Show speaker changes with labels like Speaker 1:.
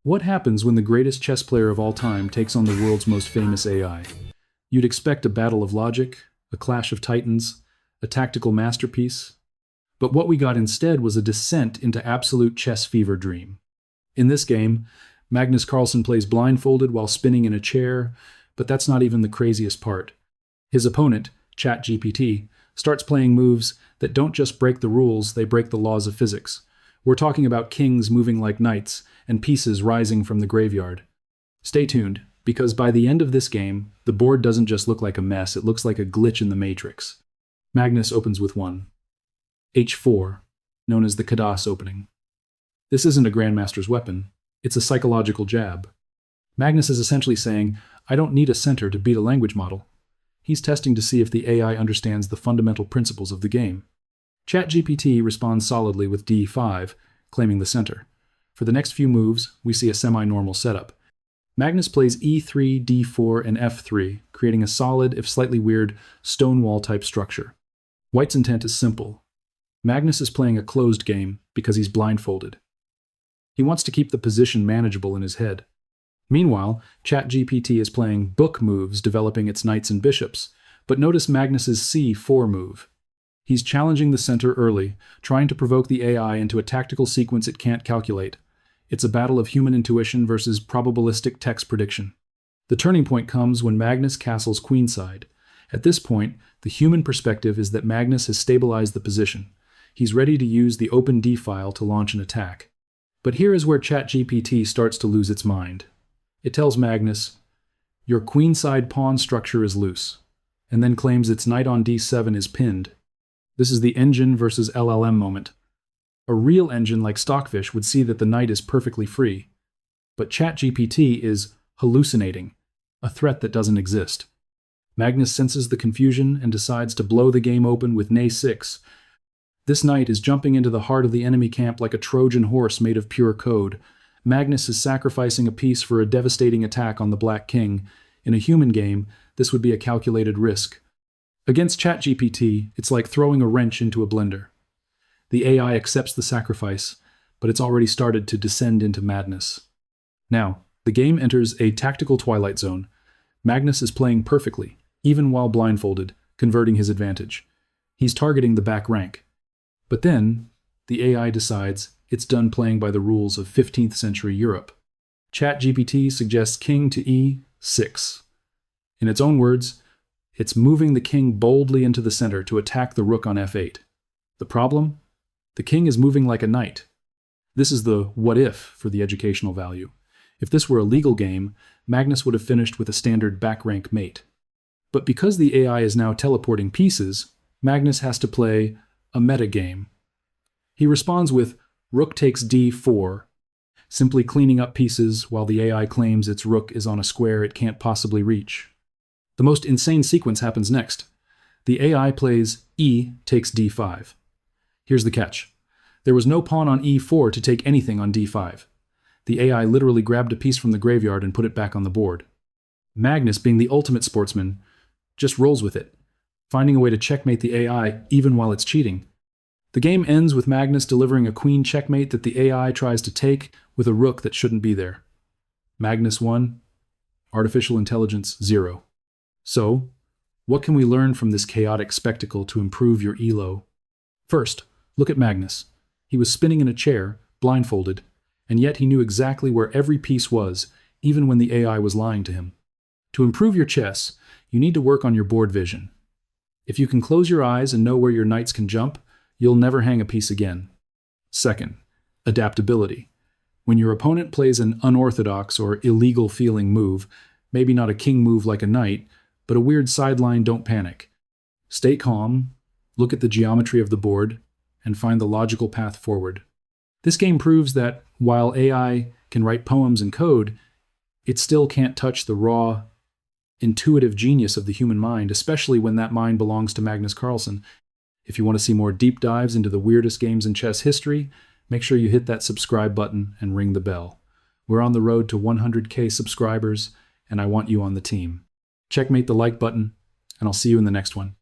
Speaker 1: What happens when the greatest chess player of all time takes on the world's most famous AI? You'd expect a battle of logic, a clash of titans, a tactical masterpiece. But what we got instead was a descent into absolute chess fever dream. In this game, Magnus Carlsen plays blindfolded while spinning in a chair, but that's not even the craziest part. His opponent, ChatGPT, starts playing moves that don't just break the rules, they break the laws of physics. We're talking about kings moving like knights and pieces rising from the graveyard. Stay tuned, because by the end of this game, the board doesn't just look like a mess, it looks like a glitch in the matrix. Magnus opens with 1. H4, known as the Kadas Opening. This isn't a Grandmaster's weapon, it's a psychological jab. Magnus is essentially saying, I don't need a center to beat a language model. He's testing to see if the AI understands the fundamental principles of the game. ChatGPT responds solidly with D5, claiming the center. For the next few moves, we see a semi-normal setup. Magnus plays E3, D4, and F3, creating a solid, if slightly weird, stonewall-type structure. White's intent is simple. Magnus is playing a closed game because he's blindfolded. He wants to keep the position manageable in his head. Meanwhile, ChatGPT is playing book moves, developing its knights and bishops, but notice Magnus's C4 move. He's challenging the center early, trying to provoke the AI into a tactical sequence it can't calculate. It's a battle of human intuition versus probabilistic text prediction. The turning point comes when Magnus castles queenside. At this point, the human perspective is that Magnus has stabilized the position. He's ready to use the open D file to launch an attack. But here is where ChatGPT starts to lose its mind. It tells Magnus, your queenside pawn structure is loose, and then claims its knight on D7 is pinned. This is the engine versus LLM moment. A real engine like Stockfish would see that the knight is perfectly free. But ChatGPT is hallucinating, a threat that doesn't exist. Magnus senses the confusion and decides to blow the game open with Nay6. This knight is jumping into the heart of the enemy camp like a Trojan horse made of pure code. Magnus is sacrificing a piece for a devastating attack on the Black King. In a human game, this would be a calculated risk. Against ChatGPT, it's like throwing a wrench into a blender. The AI accepts the sacrifice, but it's already started to descend into madness. Now, the game enters a tactical Twilight Zone. Magnus is playing perfectly, even while blindfolded, converting his advantage. He's targeting the back rank. But then, the AI decides it's done playing by the rules of 15th century Europe. ChatGPT suggests king to E6. In its own words, it's moving the king boldly into the center to attack the rook on F8. The problem? The king is moving like a knight. This is the what if for the educational value. If this were a legal game, Magnus would have finished with a standard back rank mate. But because the AI is now teleporting pieces, Magnus has to play a meta game. He responds with rook takes D4, simply cleaning up pieces while the AI claims its rook is on a square it can't possibly reach. The most insane sequence happens next. The AI plays E takes D5. Here's the catch. There was no pawn on E4 to take anything on D5. The AI literally grabbed a piece from the graveyard and put it back on the board. Magnus, being the ultimate sportsman, just rolls with it, finding a way to checkmate the AI even while it's cheating. The game ends with Magnus delivering a queen checkmate that the AI tries to take with a rook that shouldn't be there. Magnus 1, artificial intelligence 0. So, what can we learn from this chaotic spectacle to improve your Elo? First, look at Magnus. He was spinning in a chair, blindfolded, and yet he knew exactly where every piece was, even when the AI was lying to him. To improve your chess, you need to work on your board vision. If you can close your eyes and know where your knights can jump, you'll never hang a piece again. Second, adaptability. When your opponent plays an unorthodox or illegal-feeling move, maybe not a king move like a knight, but a weird sideline, don't panic. Stay calm, look at the geometry of the board, and find the logical path forward. This game proves that while AI can write poems and code, it still can't touch the raw, intuitive genius of the human mind, especially when that mind belongs to Magnus Carlsen. If you want to see more deep dives into the weirdest games in chess history, make sure you hit that subscribe button and ring the bell. We're on the road to 100K subscribers, and I want you on the team. Checkmate the like button, and I'll see you in the next one.